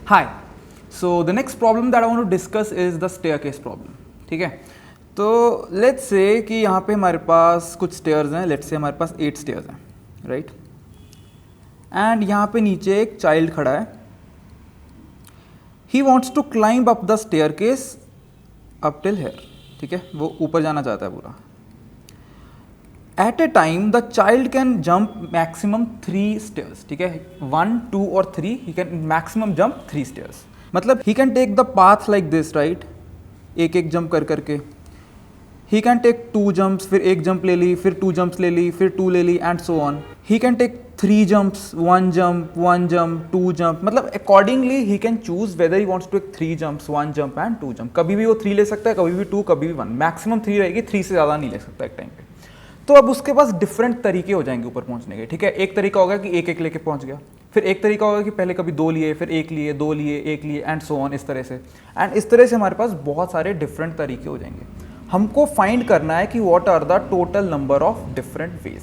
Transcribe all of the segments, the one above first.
Hi. So the next problem that I want to discuss is the staircase problem. ठीक है, तो let's say कि यहाँ पे हमारे पास कुछ स्टेयर्स हैं. लेट्स से हमारे पास 8 स्टेयर्स हैं, राइट. एंड यहाँ पे नीचे एक चाइल्ड खड़ा है. He wants to climb up the staircase up till here. ठीक है, वो ऊपर जाना चाहता है पूरा. At a time the child can jump maximum 3 stairs. ठीक है, 1, 2 और 3 he can maximum jump 3 stairs. मतलब he can take the path like this, right. एक एक जंप कर करके ही कैन टेक 2 जंप्स, फिर एक जंप ले ली, फिर 2 जंप्स ले ली, फिर 2 ले ली and so on. He can take 3 jumps, 1 jump, 1 jump, 2 jump. मतलब accordingly he can choose whether he wants to take 3 jumps, 1 jump and 2 jump. कभी भी वो 3 ले सकता है, कभी भी 2, कभी भी 1. मैक्सिमम 3 रहेगी, 3 से ज़्यादा नहीं ले सकता एक टाइम पे. तो अब उसके पास डिफरेंट तरीके हो जाएंगे ऊपर पहुंचने के. ठीक है, एक तरीका होगा कि एक एक लेके पहुंच गया. फिर एक तरीका होगा कि पहले कभी 2 लिए, फिर 1 लिए, 2 लिए, 1 लिए एंड सो ऑन. इस तरह से एंड इस तरह से हमारे पास बहुत सारे डिफरेंट तरीके हो जाएंगे. हमको फाइंड करना है कि what are the total number of different ways,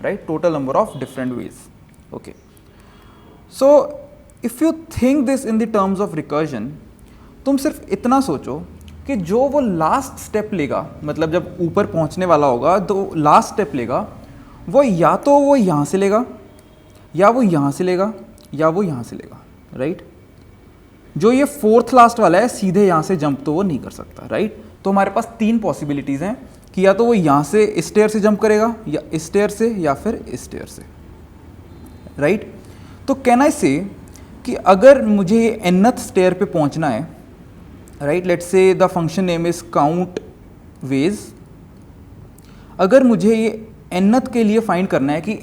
right. Total number of different ways. Okay, so if you think this in the terms of recursion, तुम सिर्फ इतना सोचो कि जो वो लास्ट स्टेप लेगा, मतलब जब ऊपर पहुंचने वाला होगा तो लास्ट स्टेप लेगा, वो या तो वो यहाँ से लेगा, या वो यहाँ से लेगा, या वो यहाँ से लेगा, राइट. जो ये 4th लास्ट वाला है सीधे यहाँ से जंप तो वो नहीं कर सकता, राइट. तो हमारे पास 3 पॉसिबिलिटीज़ हैं कि या तो वो यहाँ से इस स्टेयर से जंप करेगा, या इस स्टेयर से, या फिर इस स्टेयर से, राइट. तो कैन आई से कि अगर मुझे ये nth स्टेयर पे पहुँचना है, right, let's say the function name is count ways. अगर मुझे ये nth के लिए फाइंड करना है कि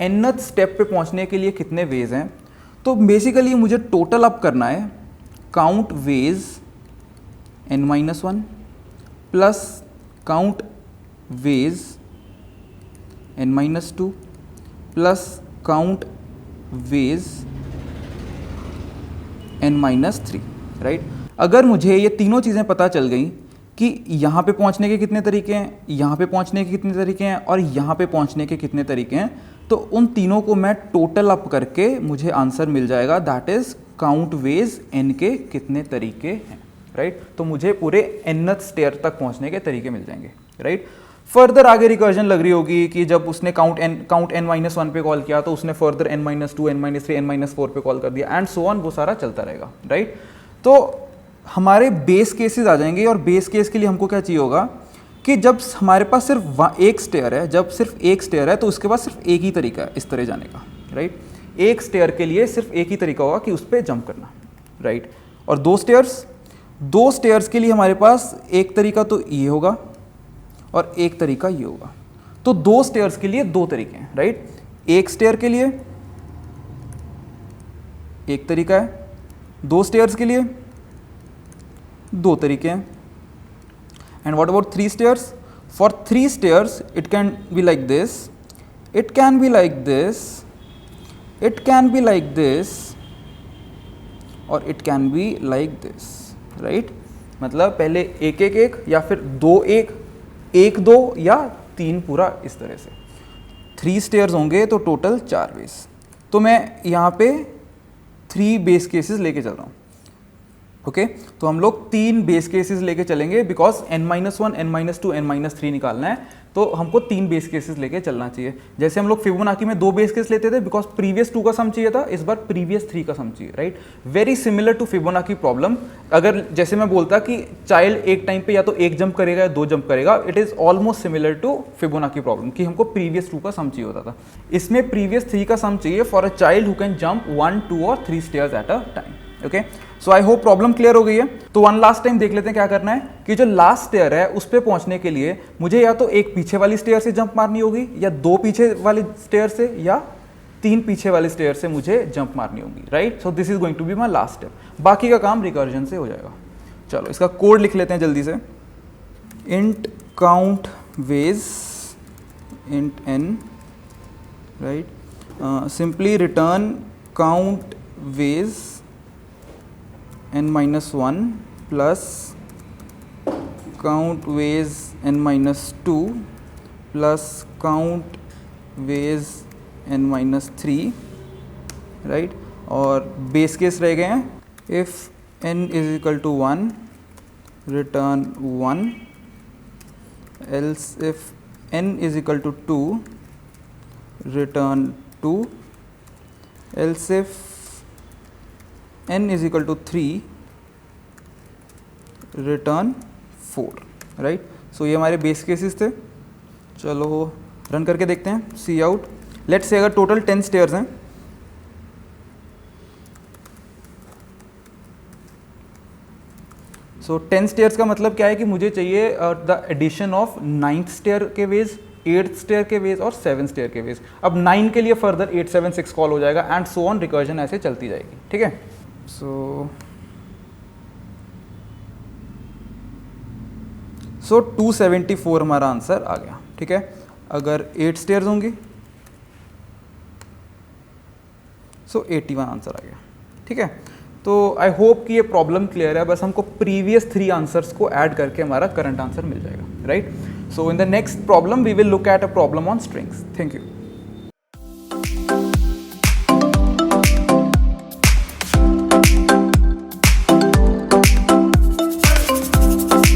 nth स्टेप पे पहुंचने के लिए कितने वेज हैं, तो बेसिकली मुझे टोटल अप करना है count ways n-1 plus count ways n-2 plus count ways n-3, right. अगर मुझे ये तीनों चीज़ें पता चल गई कि यहाँ पे पहुँचने के कितने तरीके हैं, यहाँ पे पहुँचने के कितने तरीके हैं और यहाँ पे पहुँचने के कितने तरीके हैं, तो उन तीनों को मैं टोटल अप करके मुझे आंसर मिल जाएगा. That is count ways n के कितने तरीके हैं, राइट. तो मुझे पूरे nth स्टेयर तक पहुँचने के तरीके मिल जाएंगे, राइट. फर्दर आगे रिकर्जन लग रही होगी कि जब उसने काउंट n-1 पे कॉल किया तो उसने फर्दर n-2, n-3, n-4 पे कॉल कर दिया एंड सो ऑन. वो सारा चलता रहेगा, राइट. तो हमारे बेस केसेस आ जाएंगे और बेस केस के लिए हमको क्या चाहिए होगा कि जब हमारे पास सिर्फ एक स्टेयर है, जब सिर्फ एक स्टेयर है तो उसके पास सिर्फ एक ही तरीका है इस तरह जाने का, राइट. एक स्टेयर के लिए सिर्फ एक ही तरीका होगा कि उस पर जंप करना, राइट. और 2 स्टेयर्स के लिए हमारे पास एक तरीका तो ये होगा और एक तरीका ये होगा. तो 2 स्टेयर्स के लिए 2 तरीके हैं, राइट. एक स्टेयर के लिए एक तरीका है, 2 स्टेयर्स के लिए 2 तरीके हैं. And what about 3 stairs? For 3 stairs it can be like this, it can be like this, it can be like this और it can be like this, right. मतलब पहले एक एक एक या फिर 2 1, 1 2 या 3 पूरा इस तरह से. 3 स्टेयर्स होंगे तो टोटल 4 बेस. तो मैं यहाँ पे 3 बेस केसेस लेके चल रहा हूँ. ओके, तो हम लोग 3 बेस केसेस लेके चलेंगे बिकॉज n-1, n-2, n-3 निकालना है. तो हमको 3 बेस केसेस लेके चलना चाहिए. जैसे हम लोग फिबोनाची में 2 बेस केस लेते थे बिकॉज प्रीवियस 2 का सम चाहिए था, इस बार प्रीवियस 3 का सम चाहिए, right. Very similar to Fibonacci problem. अगर जैसे मैं बोलता कि चाइल्ड एक टाइम पे या तो 1 जंप करेगा या 2 जंप करेगा, it is almost similar to Fibonacci problem कि हमको प्रीवियस 2 का सम चाहिए होता था. इसमें प्रीवियस 3 का सम चाहिए for a child who can jump 1, 2 और 3 stairs at a time. Okay, so I hope problem clear हो गई है. तो वन लास्ट टाइम देख लेते हैं क्या करना है कि जो लास्ट स्टेयर है उस पे पहुंचने के लिए मुझे या तो एक पीछे वाली स्टेयर से जंप मारनी होगी, या 2 पीछे वाली स्टेयर से, या 3 पीछे वाली स्टेयर से मुझे जंप मारनी होगी, right. So this is going to be my last step. बाकी का काम रिकर्जन से हो जाएगा. चलो इसका कोड लिख लेते हैं जल्दी से. Int count ways int n, right. Simply return count ways n-1 plus count ways n-2 plus count ways n-3, right. और बेस केस रह गए हैं if n is equal to 1, return 1, else if n is equal to 2, return 2, else if n is equal to 3, return 4, right. So ये हमारे base cases थे. चलो run करके देखते हैं. सी आउट. लेट्स से अगर टोटल 10 स्टेयर्स हैं, सो 10 स्टेयर्स का मतलब क्या है कि मुझे चाहिए the addition of 9th stair के वेज, 8th स्टेयर के वेज और 7th स्टेयर के वेज. अब 9 के लिए फर्दर 8 7 6 कॉल हो जाएगा एंड सो ऑन, रिकर्जन ऐसे चलती जाएगी. ठीक है. सो 274 हमारा आंसर आ गया. ठीक है. अगर 8 स्टेयर्स होंगी सो 81 आंसर आ गया. ठीक है. तो आई होप कि ये प्रॉब्लम क्लियर है. बस हमको प्रीवियस 3 आंसर्स को ऐड करके हमारा करंट आंसर मिल जाएगा. Right. So in the next problem we will look at a problem on strings. Thank you.